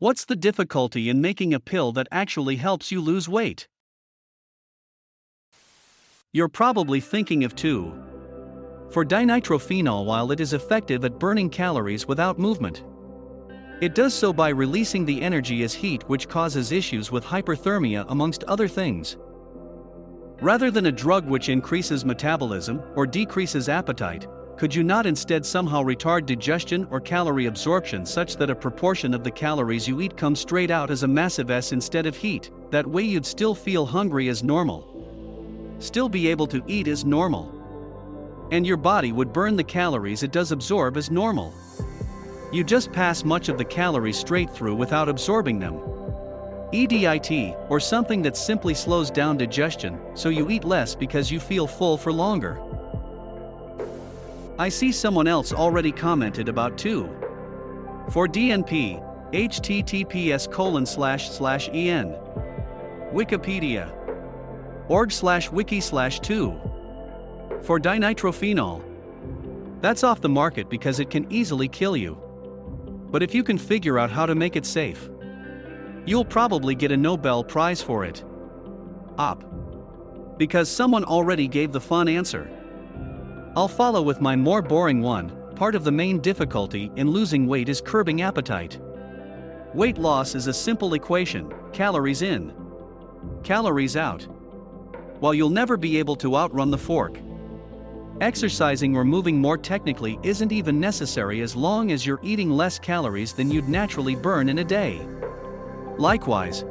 What's the difficulty in making a pill that actually helps you lose weight? You're probably thinking of 2,4-dinitrophenol. While it is effective at burning calories without movement, it does so by releasing the energy as heat, which causes issues with hyperthermia amongst other things. Rather than a drug which increases metabolism or decreases appetite, could you not instead somehow retard digestion or calorie absorption such that a proportion of the calories you eat comes straight out as a massive S instead of heat? That way you'd still feel hungry as normal, still be able to eat as normal, and your body would burn the calories it does absorb as normal. You just pass much of the calories straight through without absorbing them. EDIT, or something that simply slows down digestion, so you eat less because you feel full for longer. I see someone else already commented about 2,4-DNP, https://en. Wikipedia. org/wiki/2,4-dinitrophenol. That's off the market because it can easily kill you. But if you can figure out how to make it safe, you'll probably get a Nobel Prize for it. Because someone already gave the fun answer. I'll follow with my more boring one. Part of the main difficulty in losing weight is curbing appetite. Weight loss is a simple equation: calories in, calories out. While you'll never be able to outrun the fork, exercising or moving more technically isn't even necessary as long as you're eating less calories than you'd naturally burn in a day. Likewise,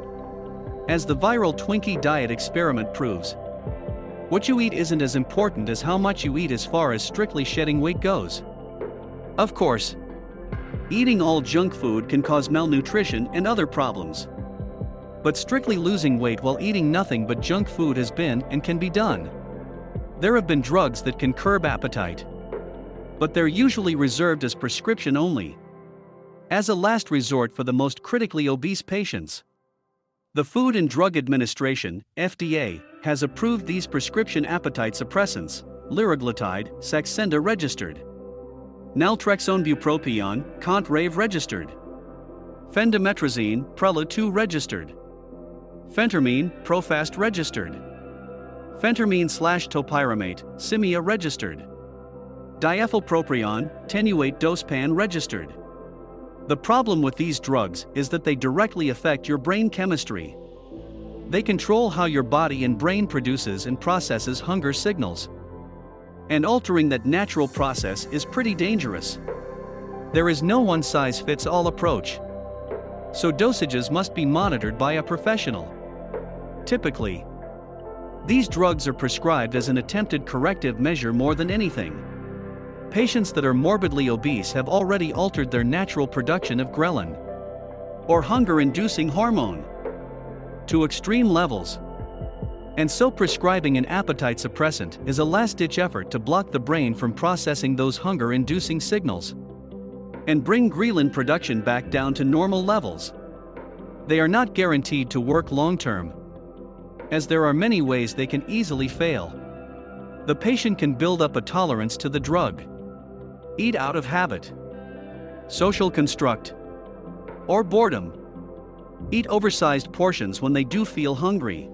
as the viral Twinkie diet experiment proves, what you eat isn't as important as how much you eat as far as strictly shedding weight goes. Of course, eating all junk food can cause malnutrition and other problems. But strictly losing weight while eating nothing but junk food has been and can be done. There have been drugs that can curb appetite, but they're usually reserved as prescription only, as a last resort for the most critically obese patients. The Food and Drug Administration, FDA, has approved these prescription appetite suppressants: liraglutide, Saxenda registered; naltrexone bupropion, Contrave registered; phendimetrazine, Prelude-2 registered; phentermine, Profast registered; phentermine/topiramate, Simia registered; diethylpropion, Tenuate Dospan registered. The problem with these drugs is that they directly affect your brain chemistry. They control how your body and brain produces and processes hunger signals. And altering that natural process is pretty dangerous. There is no one-size-fits-all approach, so dosages must be monitored by a professional. Typically, these drugs are prescribed as an attempted corrective measure more than anything. Patients that are morbidly obese have already altered their natural production of ghrelin, or hunger-inducing hormone, to extreme levels. And so prescribing an appetite suppressant is a last-ditch effort to block the brain from processing those hunger-inducing signals and bring ghrelin production back down to normal levels. They are not guaranteed to work long-term, as there are many ways they can easily fail. The patient can build up a tolerance to the drug, eat out of habit, social construct, or boredom, eat oversized portions when they do feel hungry,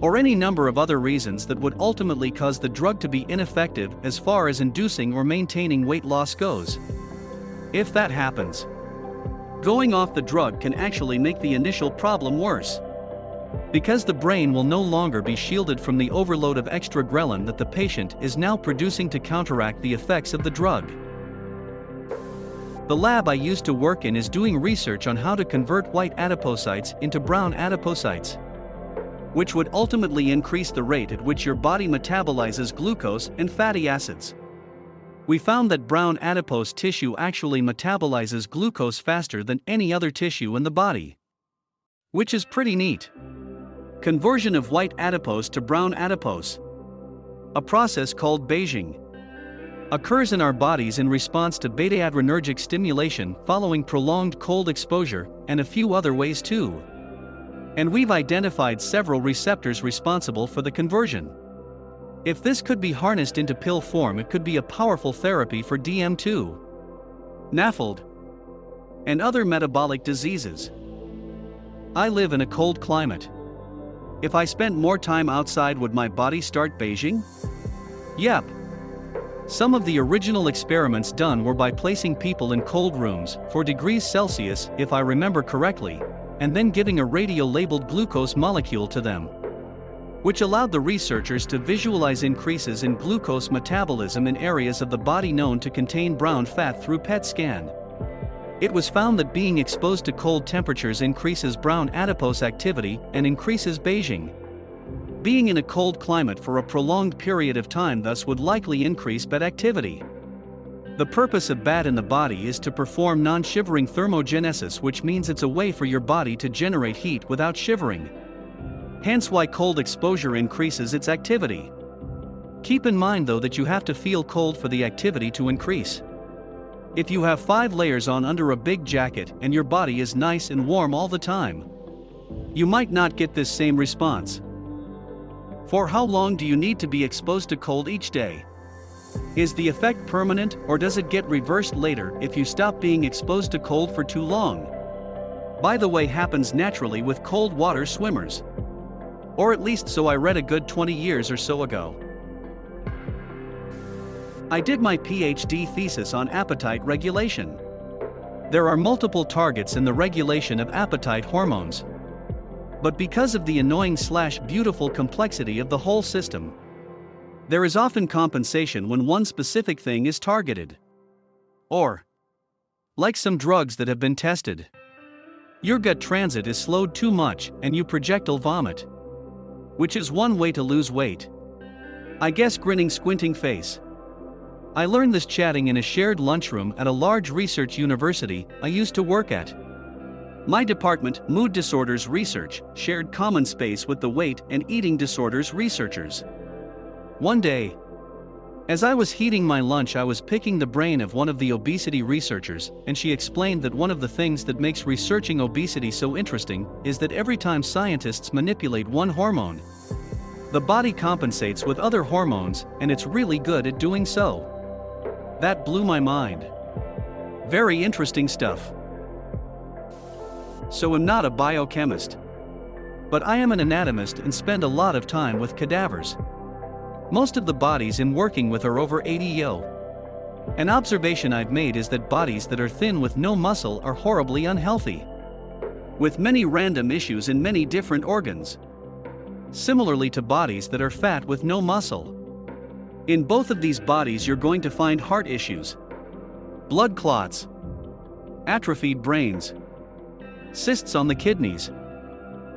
or any number of other reasons that would ultimately cause the drug to be ineffective as far as inducing or maintaining weight loss goes. If that happens, going off the drug can actually make the initial problem worse, because the brain will no longer be shielded from the overload of extra ghrelin that the patient is now producing to counteract the effects of the drug. The lab I used to work in is doing research on how to convert white adipocytes into brown adipocytes, which would ultimately increase the rate at which your body metabolizes glucose and fatty acids. We found that brown adipose tissue actually metabolizes glucose faster than any other tissue in the body, which is pretty neat. Conversion of white adipose to brown adipose, a process called beiging, occurs in our bodies in response to beta-adrenergic stimulation following prolonged cold exposure, and a few other ways too. And we've identified several receptors responsible for the conversion. If this could be harnessed into pill form, it could be a powerful therapy for DM2. NAFLD. and other metabolic diseases. I live in a cold climate. If I spent more time outside, would my body start beiging? Yep. Some of the original experiments done were by placing people in cold rooms, 4 degrees Celsius if I remember correctly, and then giving a radio-labeled glucose molecule to them, which allowed the researchers to visualize increases in glucose metabolism in areas of the body known to contain brown fat through PET scan. It was found that being exposed to cold temperatures increases brown adipose activity and increases beiging. Being in a cold climate for a prolonged period of time thus would likely increase BAT activity. The purpose of BAT in the body is to perform non-shivering thermogenesis, which means it's a way for your body to generate heat without shivering. Hence why cold exposure increases its activity. Keep in mind though that you have to feel cold for the activity to increase. If you have 5 layers on under a big jacket and your body is nice and warm all the time, you might not get this same response. For how long do you need to be exposed to cold each day? Is the effect permanent, or does it get reversed later if you stop being exposed to cold for too long? By the way, happens naturally with cold water swimmers. Or at least so I read a good 20 years or so ago. I did my PhD thesis on appetite regulation. There are multiple targets in the regulation of appetite hormones. But because of the annoying/beautiful complexity of the whole system, there is often compensation when one specific thing is targeted. Or, like some drugs that have been tested, your gut transit is slowed too much and you projectile vomit, which is one way to lose weight. I guess grinning, squinting face. I learned this chatting in a shared lunchroom at a large research university I used to work at. My department, Mood Disorders Research, shared common space with the weight and eating disorders researchers. One day, as I was heating my lunch, I was picking the brain of one of the obesity researchers, and she explained that one of the things that makes researching obesity so interesting is that every time scientists manipulate one hormone, the body compensates with other hormones, and it's really good at doing so. That blew my mind. Very interesting stuff. So I'm not a biochemist, but I am an anatomist and spend a lot of time with cadavers. Most of the bodies I'm working with are over 80 years. An observation I've made is that bodies that are thin with no muscle are horribly unhealthy, with many random issues in many different organs. Similarly to bodies that are fat with no muscle. In both of these bodies you're going to find heart issues, blood clots, atrophied brains, cysts on the kidneys,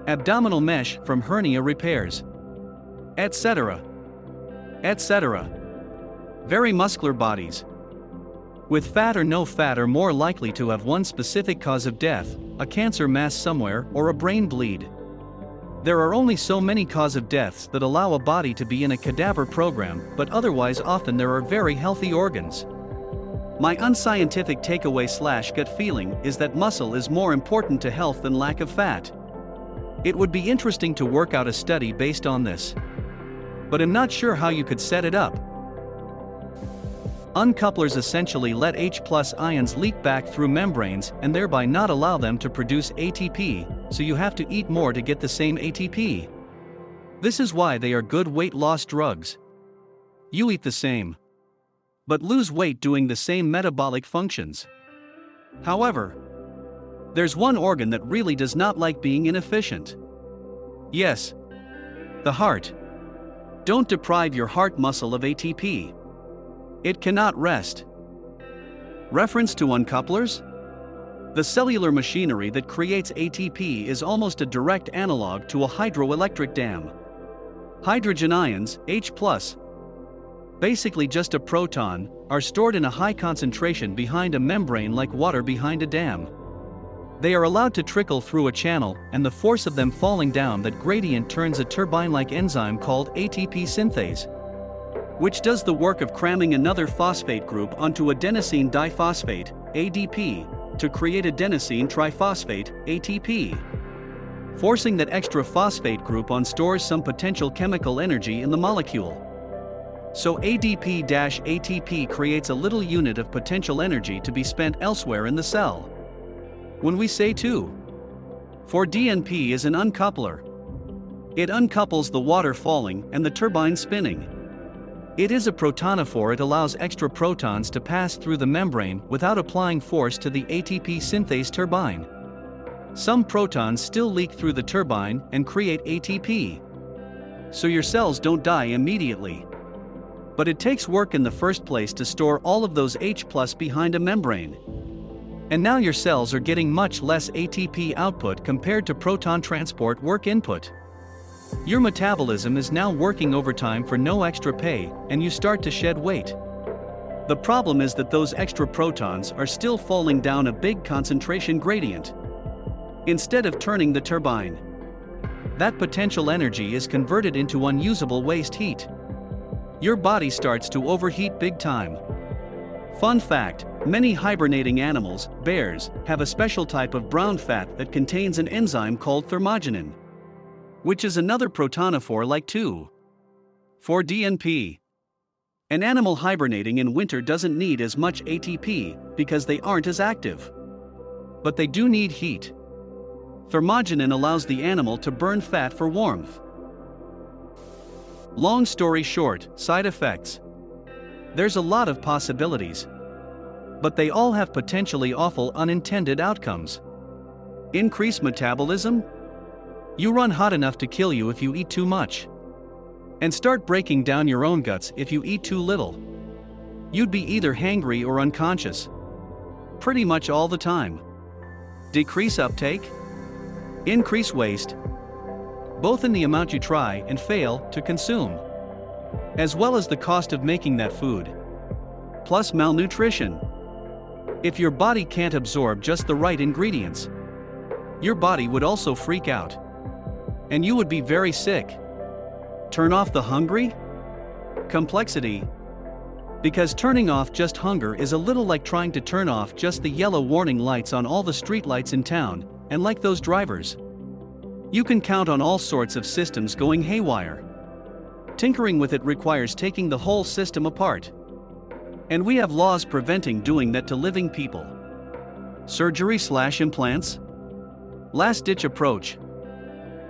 abdominal mesh from hernia repairs, etc. etc. Very muscular bodies, with fat or no fat, are more likely to have one specific cause of death, a cancer mass somewhere or a brain bleed. There are only so many cause of deaths that allow a body to be in a cadaver program, but otherwise often there are very healthy organs. My unscientific takeaway/gut feeling is that muscle is more important to health than lack of fat. It would be interesting to work out a study based on this, but I'm not sure how you could set it up. Uncouplers essentially let H+ ions leak back through membranes and thereby not allow them to produce ATP, so you have to eat more to get the same ATP. This is why they are good weight loss drugs. You eat the same, but lose weight doing the same metabolic functions. However, there's one organ that really does not like being inefficient. Yes, the heart. Don't deprive your heart muscle of ATP. It cannot rest. Reference to uncouplers? The cellular machinery that creates ATP is almost a direct analog to a hydroelectric dam. Hydrogen ions, H+, basically just a proton, are stored in a high concentration behind a membrane like water behind a dam. They are allowed to trickle through a channel, and the force of them falling down that gradient turns a turbine-like enzyme called ATP synthase, which does the work of cramming another phosphate group onto adenosine diphosphate, ADP, to create adenosine triphosphate, ATP. Forcing that extra phosphate group on stores some potential chemical energy in the molecule. So ADP-ATP creates a little unit of potential energy to be spent elsewhere in the cell. When we say 4-DNP is an uncoupler. It uncouples the water falling and the turbine spinning. It is a protonophore. It allows extra protons to pass through the membrane without applying force to the ATP synthase turbine. Some protons still leak through the turbine and create ATP. So your cells don't die immediately. But it takes work in the first place to store all of those H+ behind a membrane. And now your cells are getting much less ATP output compared to proton transport work input. Your metabolism is now working overtime for no extra pay, and you start to shed weight. The problem is that those extra protons are still falling down a big concentration gradient, instead of turning the turbine. That potential energy is converted into unusable waste heat. Your body starts to overheat big time. Fun fact, many hibernating animals, bears, have a special type of brown fat that contains an enzyme called thermogenin, which is another protonophore like 4-DNP. An animal hibernating in winter doesn't need as much ATP because they aren't as active. But they do need heat. Thermogenin allows the animal to burn fat for warmth. Long story short, side effects. There's a lot of possibilities, but they all have potentially awful unintended outcomes. Increase metabolism? You run hot enough to kill you if you eat too much. And start breaking down your own guts if you eat too little. You'd be either hangry or unconscious. Pretty much all the time. Decrease uptake? Increase waste, both in the amount you try and fail to consume, as well as the cost of making that food. Plus malnutrition. If your body can't absorb just the right ingredients, your body would also freak out. And you would be very sick. Turn off the hungry? Complexity. Because turning off just hunger is a little like trying to turn off just the yellow warning lights on all the street lights in town, and like those drivers, you can count on all sorts of systems going haywire. Tinkering with it requires taking the whole system apart. And we have laws preventing doing that to living people. Surgery/implants? Last-ditch approach.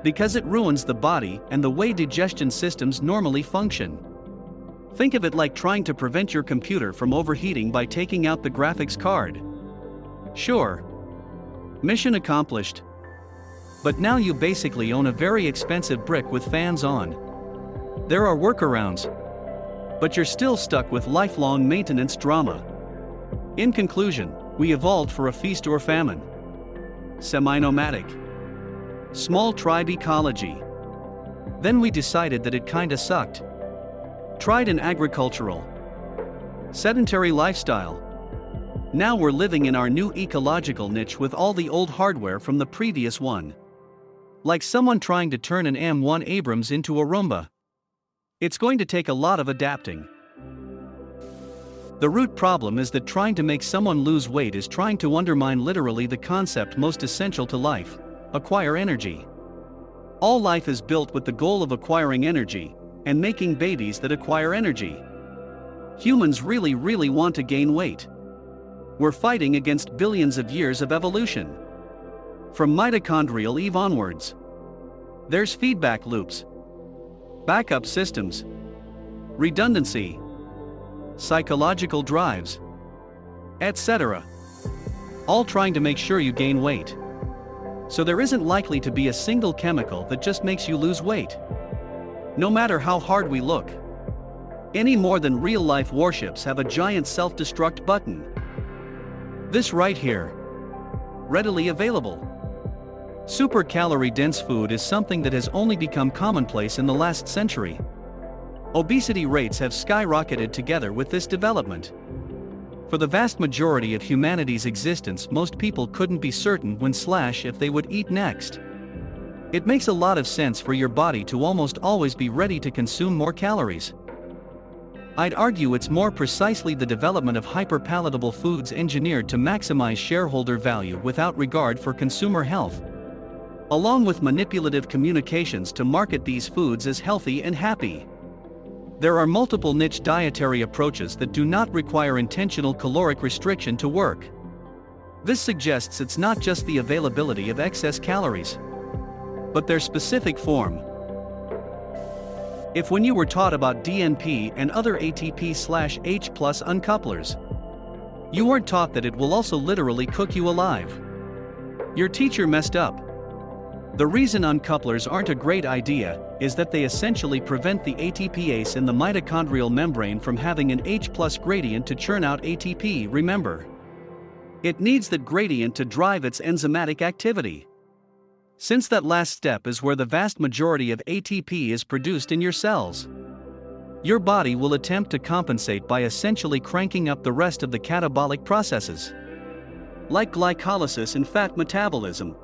Because it ruins the body and the way digestion systems normally function. Think of it like trying to prevent your computer from overheating by taking out the graphics card. Sure. Mission accomplished. But now you basically own a very expensive brick with fans on. There are workarounds, but you're still stuck with lifelong maintenance drama. In conclusion, we evolved for a feast or famine. Semi-nomadic. Small tribe ecology. Then we decided that it kinda sucked. Tried an agricultural, sedentary lifestyle. Now we're living in our new ecological niche with all the old hardware from the previous one. Like someone trying to turn an M1 Abrams into a Roomba. It's going to take a lot of adapting. The root problem is that trying to make someone lose weight is trying to undermine literally the concept most essential to life: acquire energy. All life is built with the goal of acquiring energy, and making babies that acquire energy. Humans really want to gain weight. We're fighting against billions of years of evolution. From mitochondrial Eve onwards. There's feedback loops, backup systems, redundancy, psychological drives, etc. All trying to make sure you gain weight. So there isn't likely to be a single chemical that just makes you lose weight, no matter how hard we look. Any more than real-life warships have a giant self-destruct button. This right here. Readily available. Super calorie-dense food is something that has only become commonplace in the last century. Obesity rates have skyrocketed together with this development. For the vast majority of humanity's existence, most people couldn't be certain when/if they would eat next. It makes a lot of sense for your body to almost always be ready to consume more calories. I'd argue it's more precisely the development of hyper-palatable foods engineered to maximize shareholder value without regard for consumer health, along with manipulative communications to market these foods as healthy and happy. There are multiple niche dietary approaches that do not require intentional caloric restriction to work. This suggests it's not just the availability of excess calories, but their specific form. If when you were taught about DNP and other ATP/H+ uncouplers, you weren't taught that it will also literally cook you alive, your teacher messed up. The reason uncouplers aren't a great idea is that they essentially prevent the ATPase in the mitochondrial membrane from having an H+ gradient to churn out ATP, remember. It needs that gradient to drive its enzymatic activity. Since that last step is where the vast majority of ATP is produced in your cells, your body will attempt to compensate by essentially cranking up the rest of the catabolic processes, like glycolysis and fat metabolism,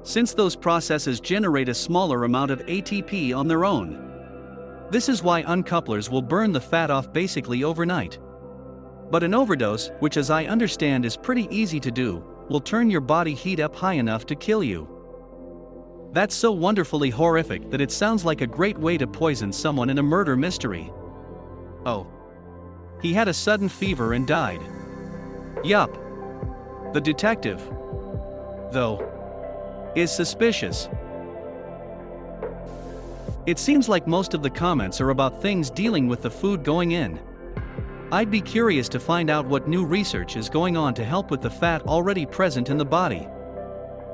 since those processes generate a smaller amount of ATP on their own. This is why uncouplers will burn the fat off basically overnight. But an overdose, which as I understand is pretty easy to do, will turn your body heat up high enough to kill you. That's so wonderfully horrific that it sounds like a great way to poison someone in a murder mystery. Oh. He had a sudden fever and died. Yup. The detective, though, is suspicious. It seems like most of the comments are about things dealing with the food going in. I'd be curious to find out what new research is going on to help with the fat already present in the body.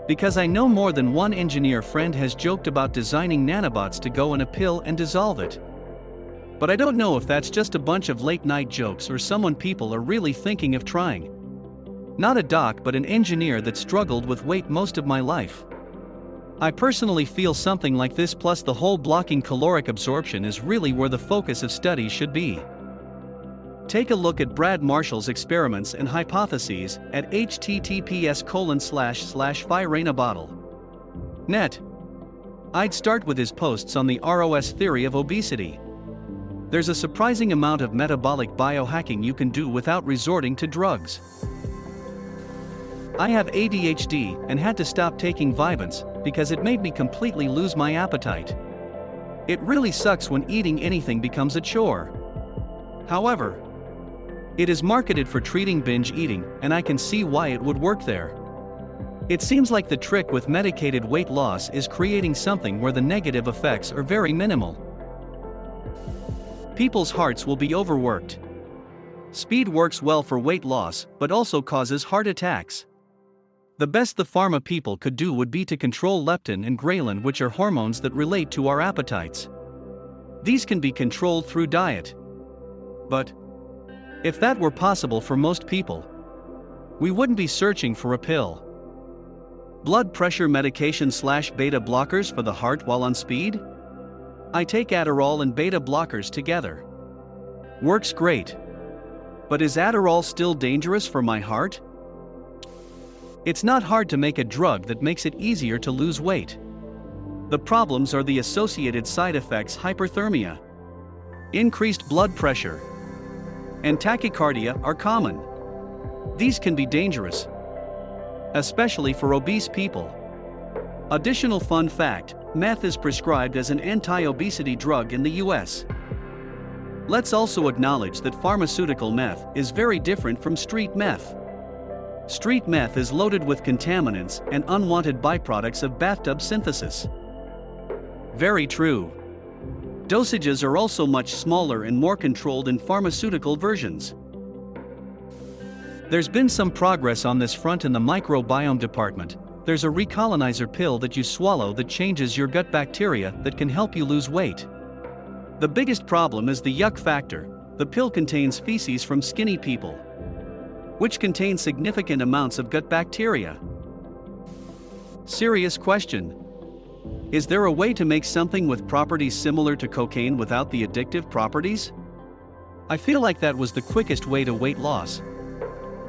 Because I know more than one engineer friend has joked about designing nanobots to go in a pill and dissolve it. But I don't know if that's just a bunch of late-night jokes or someone people are really thinking of trying. Not a doc, but an engineer that struggled with weight most of my life. I personally feel something like this, plus the whole blocking caloric absorption, is really where the focus of studies should be. Take a look at Brad Marshall's experiments and hypotheses at https://phyranabottle.net. I'd start with his posts on the ROS theory of obesity. There's a surprising amount of metabolic biohacking you can do without resorting to drugs. I have ADHD and had to stop taking Vyvanse because it made me completely lose my appetite. It really sucks when eating anything becomes a chore. However, it is marketed for treating binge eating, and I can see why it would work there. It seems like the trick with medicated weight loss is creating something where the negative effects are very minimal. People's hearts will be overworked. Speed works well for weight loss, but also causes heart attacks. The best the pharma people could do would be to control leptin and ghrelin, which are hormones that relate to our appetites. These can be controlled through diet. But if that were possible for most people, we wouldn't be searching for a pill. Blood pressure medication/beta blockers for the heart while on speed? I take Adderall and beta blockers together. Works great. But is Adderall still dangerous for my heart? It's not hard to make a drug that makes it easier to lose weight. The problems are the associated side effects: hyperthermia, increased blood pressure, and tachycardia are common. These can be dangerous, especially for obese people. Additional fun fact: meth is prescribed as an anti-obesity drug in the US. Let's also acknowledge that pharmaceutical meth is very different from street meth. Street meth is loaded with contaminants and unwanted byproducts of bathtub synthesis. Very true. Dosages are also much smaller and more controlled in pharmaceutical versions. There's been some progress on this front in the microbiome department. There's a recolonizer pill that you swallow that changes your gut bacteria that can help you lose weight. The biggest problem is the yuck factor. The pill contains feces from skinny people, which contain significant amounts of gut bacteria. Serious question. Is there a way to make something with properties similar to cocaine without the addictive properties? I feel like that was the quickest way to weight loss.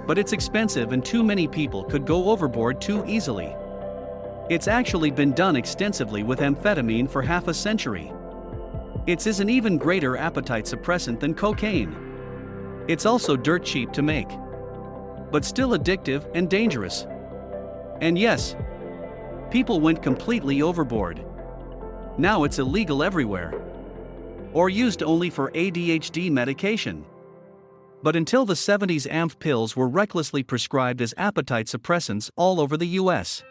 But it's expensive and too many people could go overboard too easily. It's actually been done extensively with amphetamine for half a century. It's an even greater appetite suppressant than cocaine. It's also dirt cheap to make, but still addictive and dangerous. And yes, people went completely overboard. Now it's illegal everywhere, or used only for ADHD medication. But until the 70s, AMP pills were recklessly prescribed as appetite suppressants all over the US.